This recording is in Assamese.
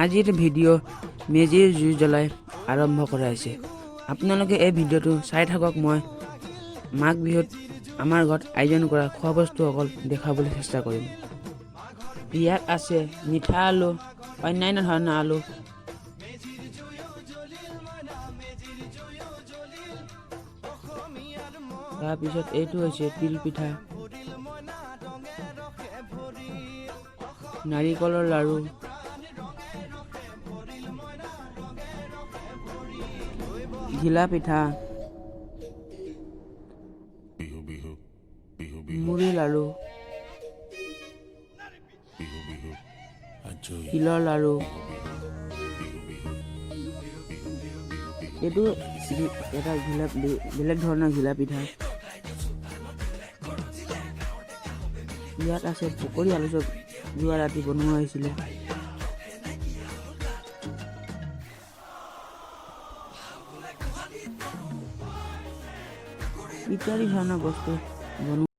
আজিৰ ভিডিঅ' মেজিৰ জুই জ্বলাই আৰম্ভ কৰা হৈছে। আপোনালোকে এই ভিডিঅ'টো চাই থাকক। মই মাঘ বিহুত আমাৰ ঘৰত আয়োজন কৰা খোৱা বস্তু অকল দেখাবলৈ চেষ্টা কৰিম। ইয়াত আছে মিঠা আলু, অন্যান্য ধৰণৰ আলু, তাৰপিছত এইটো হৈছে তিল পিঠা, নাৰিকলৰ লাড়ু, ঘিলা পিঠা, মুড়ি লাড়ু, তিলৰ লাড়ু, এইটো এটা বেলেগ ধৰণৰ ঘিলা পিঠা। ইয়াত আছে পকৰী, আলু চপ যোৱা ৰাতি বনোৱা হৈছিলে। ইত্যাদি ধৰণৰ বস্তু বনোৱা